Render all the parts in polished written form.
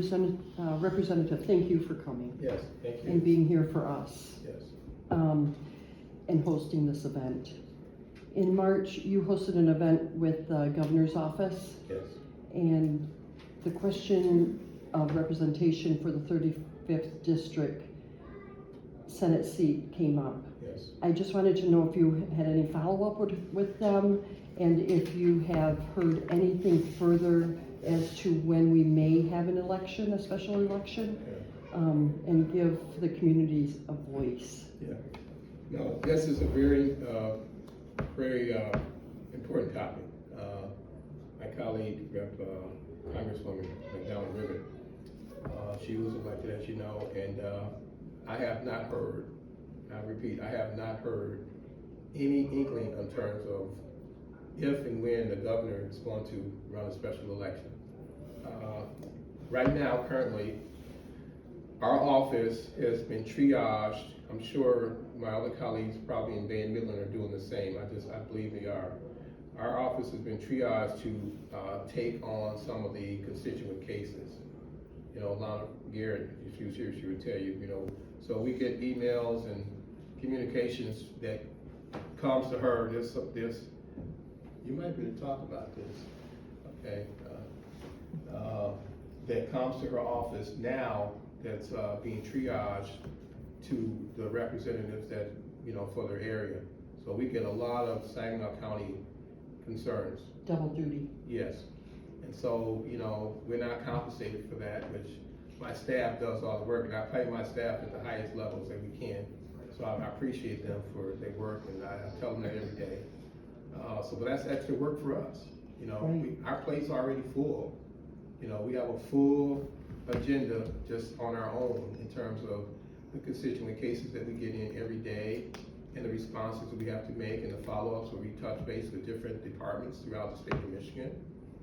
Representative, thank you for coming. Yes, thank you. And being here for us. Yes. And hosting this event. In March, you hosted an event with the governor's office. Yes. And the question of representation for the 35th district Senate seat came up. Yes. I just wanted to know if you had any follow-up with them, and if you have heard anything further as to when we may have an election, a special election, and give the communities a voice. Yeah. No, this is a very, very important topic. My colleague, Congresswoman McDowell-Ribbon, she was elected, as you know, and I have not heard, I repeat, I have not heard any inkling in terms of if and when the governor is going to run a special election. Right now, currently, our office has been triaged. I'm sure my other colleagues probably in Bay and Midland are doing the same. I believe they are. Our office has been triaged to take on some of the constituent cases. You know, Lana Garrett, if she was here, she would tell you, you know, so we get emails and communications that comes to her, this, you might be able to talk about this, okay? That comes to her office now that's being triaged to the representatives that, you know, for their area. So we get a lot of Saginaw County concerns. Double duty. Yes. And so, you know, we're not compensated for that, which my staff does all the work, and I pay my staff at the highest levels that we can. So I appreciate them for their work, and I tell them that every day. But that's extra work for us. You know, right. Our plate's already full. You know, we have a full agenda just on our own in terms of the constituent cases that we get in every day, and the responses that we have to make, and the follow-ups where we touch base with different departments throughout the state of Michigan,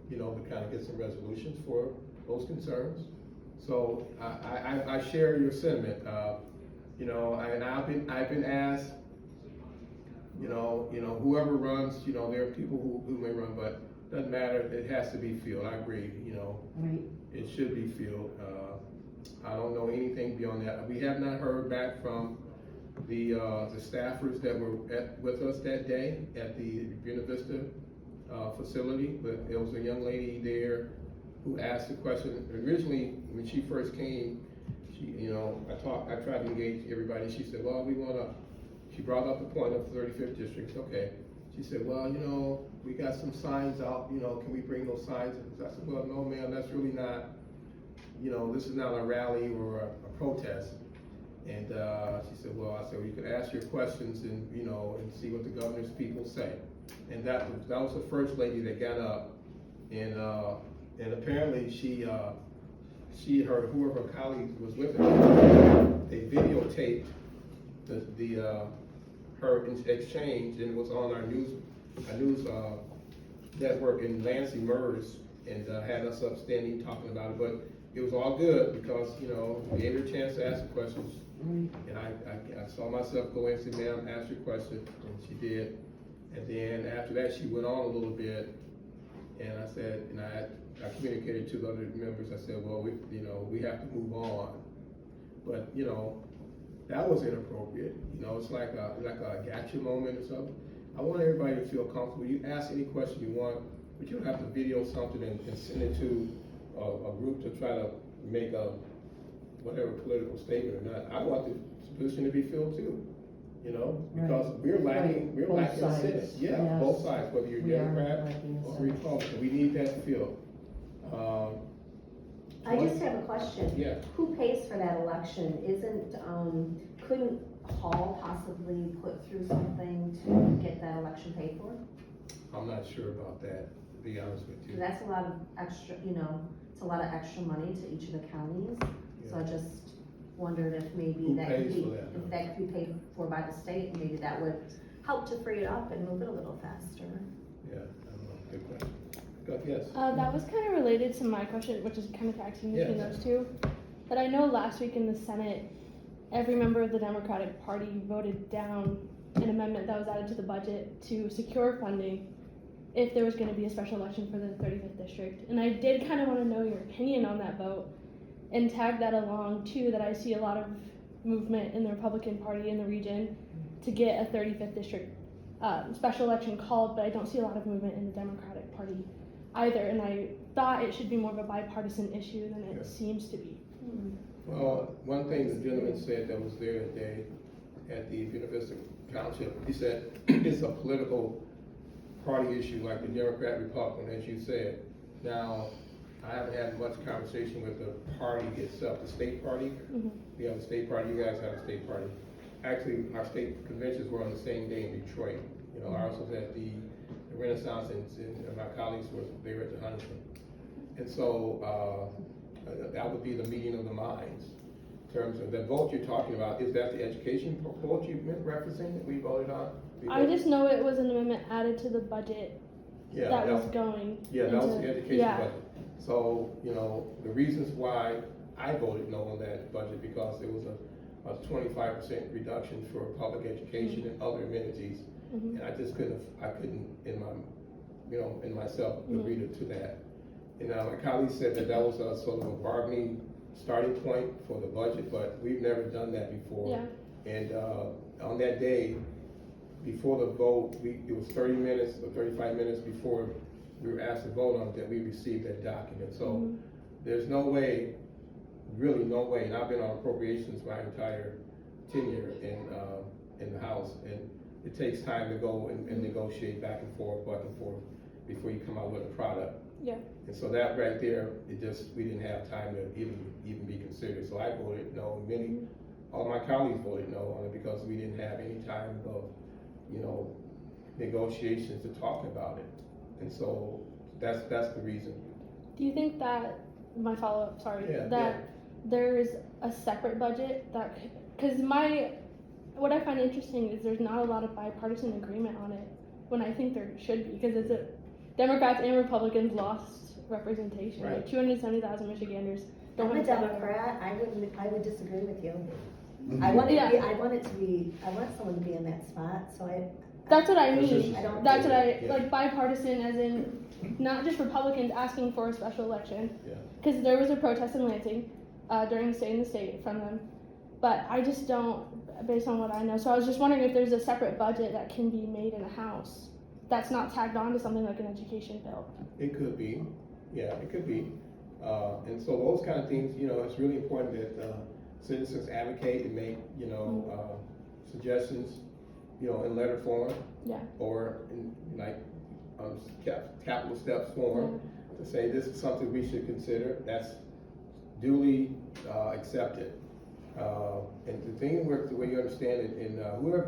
you know, to kind of get some resolutions for those concerns. So I share your sentiment. You know, and I've been asked, you know, whoever runs, you know, there are people who may run, but doesn't matter. It has to be filled. I agree. You know, right. It should be filled. I don't know anything beyond that. We have not heard back from the staffers that were with us that day at the Buena Vista facility, but there was a young lady there who asked the question. Originally, when she first came, she, you know, I tried to engage everybody. She said, well, she brought up the point of 35th district. Okay. She said, well, you know, we got some signs out, you know, can we bring those signs? I said, well, no, ma'am, that's really not, you know, this is not a rally or a protest. And she said, well, I said, well, you could ask your questions and, you know, and see what the governor's people say. And that was the first lady that got up, and apparently whoever her colleague was with her, they videotaped her exchange, and it was on our news network, and Nancy Mers and had us up standing talking about it. But it was all good because, you know, we gave her a chance to ask the questions. And I saw myself go in and say, ma'am, ask your question, and she did. And then after that, she went on a little bit, and I said, and I communicated to the other members. I said, well, we have to move on. But, you know, that was inappropriate. You know, it's like a gotcha moment or something. I want everybody to feel comfortable. You ask any question you want, but you don't have to video something and send it to a group to try to make a whatever political statement or not. I want the position to be filled too, you know, because we're lacking Senate. Yeah, yes. Both sides, whether you're Democrat or Republican, we need that filled. I just have a question. Yeah. Who pays for that election? Couldn't Hall possibly put through something to get that election paid for? I'm not sure about that, to be honest with you. That's a lot of extra, you know, it's a lot of extra money to each of the counties. Yeah. So I just wondered if maybe that could be paid for by the state, and maybe that would help to free it up and move it a little faster. Yeah, I don't know. Good question. Yes. That was kind of related to my question, which is kind of taxing between those two. But I know last week in the Senate, every member of the Democratic Party voted down an amendment that was added to the budget to secure funding if there was going to be a special election for the 35th district. And I did kind of want to know your opinion on that vote, and tag that along too, that I see a lot of movement in the Republican Party in the region to get a 35th district special election called, but I don't see a lot of movement in the Democratic Party either, and I thought it should be more of a bipartisan issue than it seems to be. Well, one thing the gentleman said that was there today at the University Township, he said it's a political party issue like the Democrat Republican, as you said. Now, I haven't had much conversation with the party itself, the state party. We have a state party, you guys have a state party. Actually, our state conventions were on the same day in Detroit. You know, ours was at the Renaissance, and my colleagues were there at the Huntington. And so that would be the meeting of the minds. In terms of the vote you're talking about, is that the education vote you referencing that we voted on? I just know it was an amendment added to the budget that was going. Yeah, that was the education yeah. budget. So, you know, the reasons why I voted no on that budget, because there was a 25% reduction for public education and other amenities. And I just couldn't in my, you know, in myself agree to that. And my colleague said that that was a sort of a bargaining starting point for the budget, but we've never done that before. Yeah. And on that day, before the vote, it was 30 minutes or 35 minutes before we were asked to vote on it that we received that document. So there's no way, really no way, and I've been on appropriations my entire tenure in the House, and it takes time to go and negotiate back and forth before you come out with a product. Yeah. And so that right there, we didn't have time to even be considered. So I voted no. All my colleagues voted no on it because we didn't have any time of, you know, negotiations to talk about it. And so that's the reason. Do you think that, my follow-up, sorry, there's a separate budget that, because what I find interesting is there's not a lot of bipartisan agreement on it, when I think there should be, because it's Democrats and Republicans lost representation. Right. Like 270,000 Michiganders don't I'm a want to vote. Democrat, I would disagree with you. I want someone to be in that spot, so That's what I mean. I don't That's think- what I, Yeah. like bipartisan as in, not just Republicans asking for a special election. Yeah. Because there was a protest in Lansing during Stay in the State from them. But I just don't, based on what I know. So I was just wondering if there's a separate budget that can be made in the House that's not tagged on to something like an education bill. It could be, yeah, it could be. And so those kind of things, you know, it's really important that citizens advocate and make, you know, suggestions, you know, in letter form. Yeah. Or in like capital steps form to say this is something we should consider. That's duly accepted. And the thing works the way you understand it, and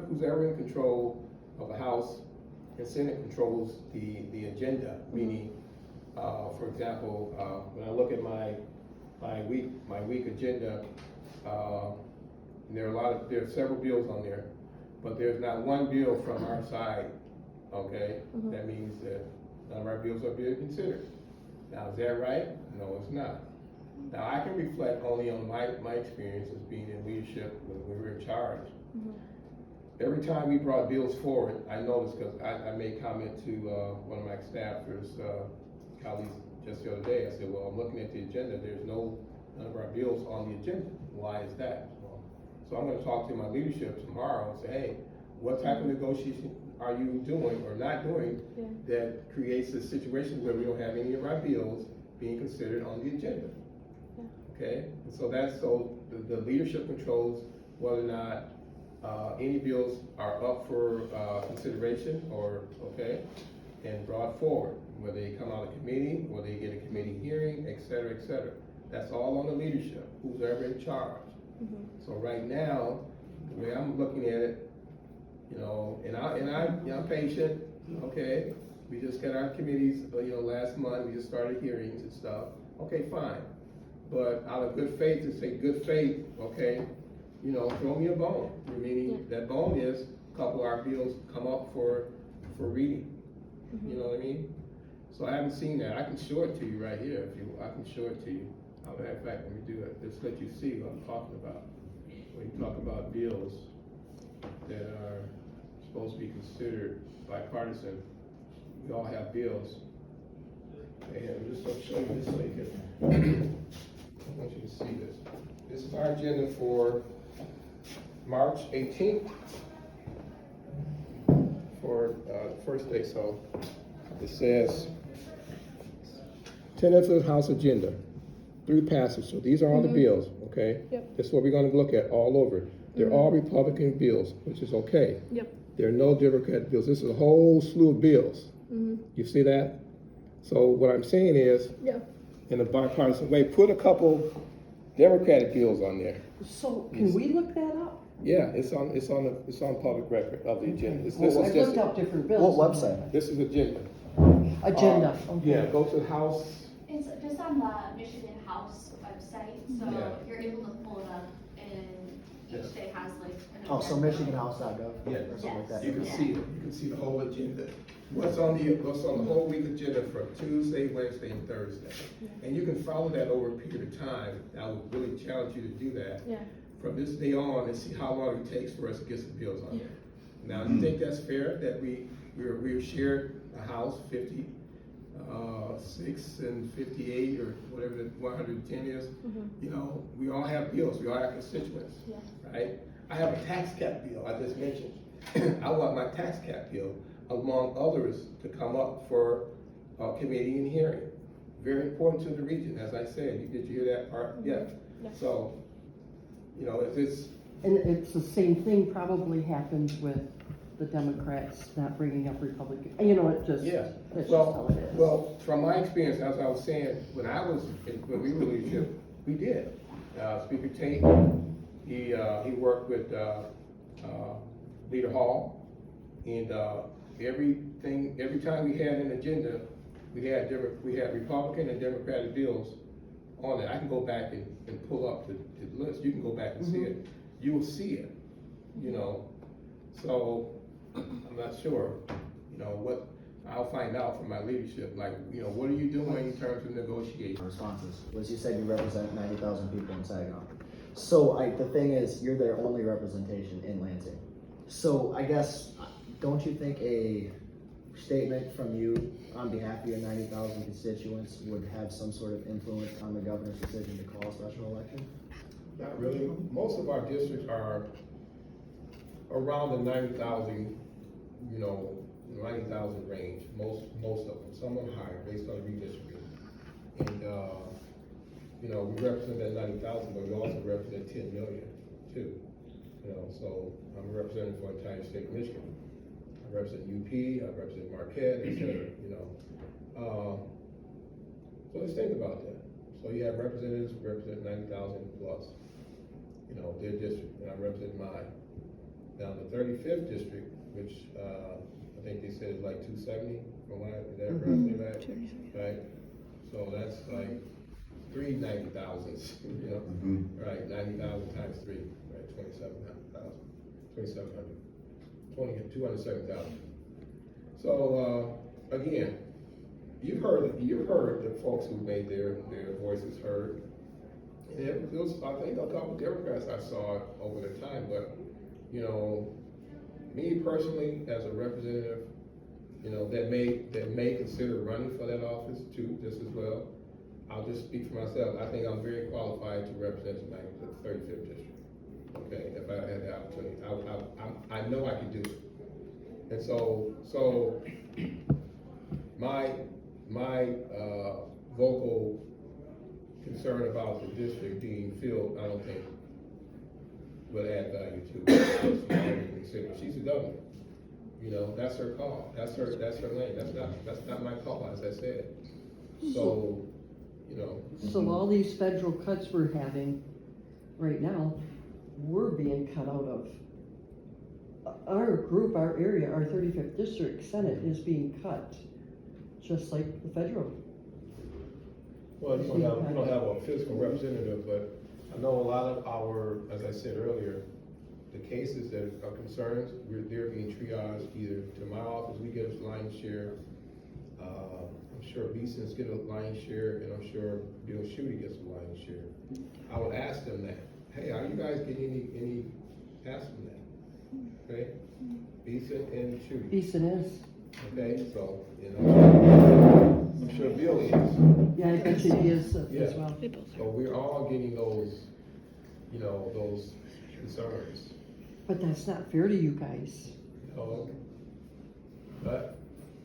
who's ever in control of the House and Senate controls the agenda, meaning, for example, when I look at my week agenda, there are several bills on there, but there's not one bill from our side. Okay, that means that none of our bills are being considered. Now, is that right? No, it's not. Now, I can reflect only on my experience as being in leadership when we were in charge. Every time we brought bills forward, I noticed, because I made comment to one of my staffers, colleagues, just the other day. I said, well, I'm looking at the agenda. There's none of our bills on the agenda. Why is that? Well, so I'm going to talk to my leadership tomorrow and say, hey, what type of negotiation are you doing or not doing that creates a situation where we don't have any of our bills being considered on the agenda? Okay, and so the leadership controls whether or not any bills are up for consideration or, and brought forward, whether they come out of committee, whether they get a committee hearing, et cetera, et cetera. That's all on the leadership, who's ever in charge. So right now, the way I'm looking at it, you know, and I'm patient, okay? We just got our committees, you know, last month, we just started hearings and stuff. Okay, fine. But out of good faith, to say good faith, okay, you know, throw me a bone. Meaning that bone is a couple of our bills come up for reading. You know what I mean? So I haven't seen that. I can show it to you right here I can show it to you. Matter of fact, let me do it. Just let you see what I'm talking about. When you talk about bills that are supposed to be considered bipartisan, we all have bills. And I'm just going to show you this so you can, I want you to see. This is our agenda for March 18th. For first day, so it says tenants of the House agenda, 3 passes. So these are all the bills, okay? Yep. This is what we're gonna look at all over. They're all Republican bills, which is okay. Yep. There are no Democrat bills. This is a whole slew of bills. You see that? So what I'm saying is, Yeah. in a bipartisan way, put a couple Democratic bills on there. So can we look that up? Yeah, it's on public record of the agenda. This Well, is I've just, looked up different bills. What website? this is agenda. Agenda, okay. Yeah, go to the House. It's just on the Michigan House website, so Yeah. you're able to pull it up, and Yeah. each day has like an. Oh, so agenda. michiganhouse.gov? Yeah. Or something like that. You can see it, you can see the whole agenda. What's on the whole week agenda from Tuesday, Wednesday, and Thursday. And you can follow that over a period of time. I would really challenge you to do that. Yeah. From this day on and see how long it takes for us to get some bills on there. Now, do you think that's fair, that we're shared a house 56 and 58 or whatever the 110 is? You know, we all have bills, we all have constituents, Yeah. right? I have a tax cap bill, I just mentioned. I want my tax cap bill, among others, to come up for committee and hearing. Very important to the region, as I said. Did you hear that part? Yeah. Yeah. So, you know, it's, And it's the same thing probably happens with the Democrats not bringing up Republican, you know, it just, yeah. that's just how it is. Well, from my experience, as I was saying, when we were leadership, we did. Speaker Tate, he worked with Leader Hall, and every time we had an agenda, we had Republican and Democratic bills on it. I can go back and pull up the list. You can go back and see it. You will see it, you know. So I'm not sure, you know, what I'll find out from my leadership. Like, you know, what are you doing in terms of negotiation? Responses was you said you represent 90,000 people in Saginaw. So the thing is, you're their only representation in Lansing. So I guess, don't you think a statement from you on behalf of your 90,000 constituents would have some sort of influence on the governor's decision to call a special election? Not really. Most of our districts are around the 90,000, you know, 90,000 range. Most of them. Some are higher based on redistricting. And you know, we represent that 90,000, but we also represent 10 million too. You know, so I'm representing for the entire state of Michigan. I represent UP, I represent Marquette, etc. You know, so let's think about that. So you have representatives who represent 90,000 plus. You know, their district, and I represent mine. Now the 35th district, which I think they said is like 270, from what is that roughly right? Right. So that's like 3 90,000s, you know, right? 90,000 times 3, right? 207,000, 207,000. So again, you've heard the folks who made their voices heard. And it was, I think, a couple of Democrats I saw over the time, but you know, me personally, as a representative, you know, that may consider running for that office too, just as well. I'll just speak for myself. I think I'm very qualified to represent the 35th district. Okay, if I had the opportunity, I know I can do it. And so my vocal concern about the district being filled, I don't think will add value to it. She's the governor. You know, that's her call. That's her lane. That's not my call, as I said. So, you know. So all these federal cuts we're having right now, we're being cut out of. Our group, our area, our 35th district Senate is being cut, just like the federal. Well, we don't have a physical representative, but I know a lot of our, as I said earlier, the cases that are concerns, they're being triaged either to my office, we get a lion's share. I'm sure Beeson's get a lion's share, and I'm sure Bill Schuette gets a lion's share. I would ask them that, hey, are you guys getting any pass from that? Okay, Beeson and Schuette. Beeson is. Okay, so, you know, I'm sure Bill is. Yeah, I bet you he is Yeah. as well. So we're all getting those you know, those concerns. But that's not fair to you guys. You know? But,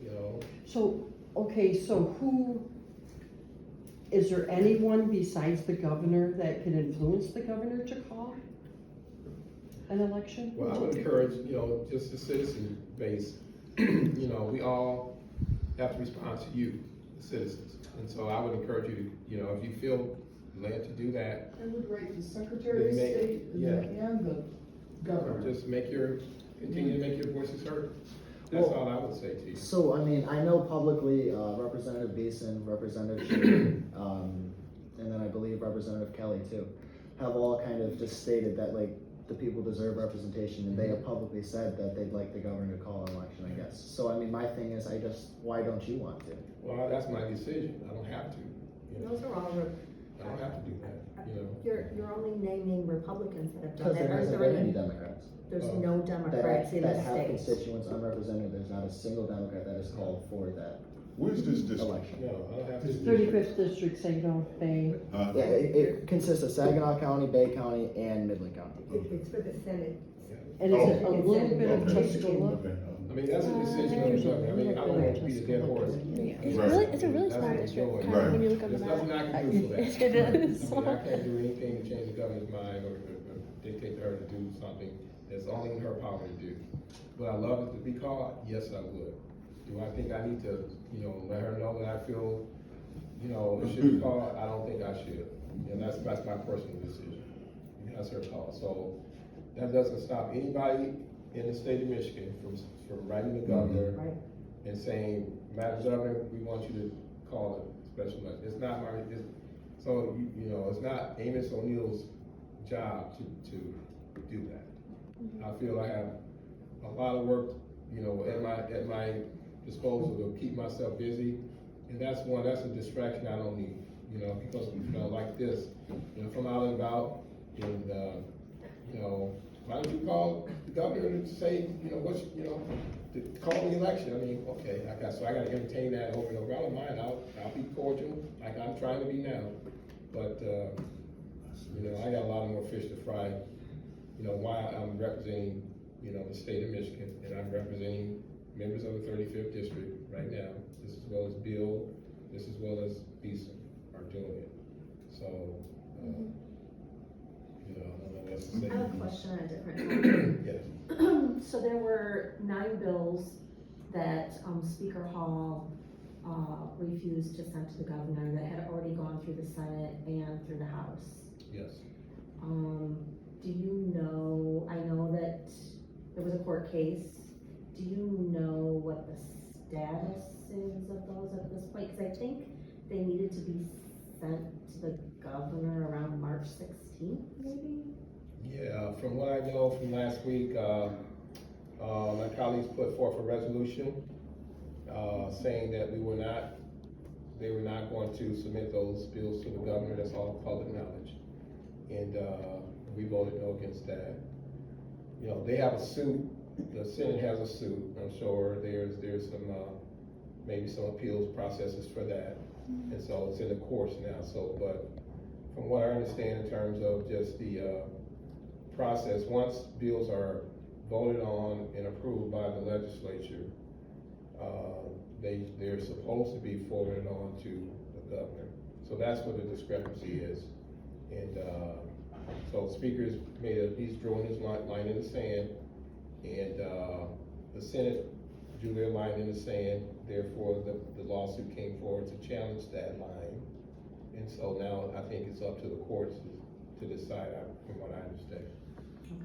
you know, So, okay, so is there anyone besides the governor that can influence the governor to call an election? well, I would encourage, you know, just the citizen base, you know, we all have to respond to you, the citizens. And so I would encourage you to, you know, if you feel led to do that, I would write the Secretary of Then make- State yeah. and the governor. just continue to make your voices heard. That's Well, all I would say to you. So, I mean, I know publicly, Representative Beeson, Representative Sheehan, and then I believe Representative Kelly too, have all kind of just stated that like the people deserve representation, and they have publicly said that they'd like the governor to call an election, I guess. So, I mean, my thing is, why don't you want to? Well, that's my decision. I don't have to, you know. Those are all, I don't have to do that, you know. you're only naming Republicans that have done Because that. there Aren't hasn't there been any any, Democrats. there's Oh. no Democrats in That the have state. constituents unrepresented, there's not a single Democrat that has called for that Where's this district? election. No, I don't have to. 35th District, Saginaw Bay. Yeah, it consists of Saginaw County, Bay County, and Midland County. It's for the Senate. And it's a Oh. little bit of Okay. Tuscola. Okay. I mean, that's a decision of the governor. I mean, I don't want to be a dead horse. It's Right. really, it's a really That's smart what it's district, doing. kind of, Right. when you look up There's the nothing map. I can do for that. It is. I mean, I can't do anything to change the governor's mind or dictate to her to do something that's only in her power to do. Would I love it to be called? Yes, I would. Do I think I need to, you know, let her know that I feel, you know, it should be called? I don't think I should. And that's my personal decision. That's her call. So that doesn't stop anybody in the state of Michigan from writing the governor Right. and saying, Madam Governor, we want you to call a special election. It's not so, you know, it's not Amos O'Neill's job to do that. I feel I have a lot of work, you know, at my disposal to keep myself busy. And that's a distraction I don't need, you know, because, you know, like this, you know, if I'm out and about and, you know, why don't you call the governor and say, you know, to call the election? I mean, okay, I gotta entertain that over and over. I don't mind, I'll be cordial, like I'm trying to be now. But, you know, I got a lot more fish to fry, you know, while I'm representing, you know, the state of Michigan, and I'm representing members of the 35th district right now, just as well as Bill, just as well as Beeson are doing it. So, you know, I don't know what else to say. I have a question on a different Yes. topic. So there were 9 bills that, Speaker Hall, refused to send to the governor that had already gone through the Senate and through the House. Yes. Do you know, I know that there was a court case, do you know what the status is of those at this point? Cause I think they needed to be sent to the governor around March 16th, maybe? Yeah, from what I know from last week, my colleagues put forth a resolution, saying that they were not going to submit those bills to the governor. That's all public knowledge. And, we voted no against that. You know, they have a suit, the Senate has a suit. I'm sure there's some, maybe some appeals processes for that. And so it's in the courts now. So, but from what I understand in terms of just the, process, once bills are voted on and approved by the legislature, they're supposed to be forwarded on to the governor. So that's what the discrepancy is. And, so speakers he's drawing his line in the sand, and, the Senate drew their line in the sand, therefore the lawsuit came forward to challenge that line. And so now I think it's up to the courts to decide, from what I understand.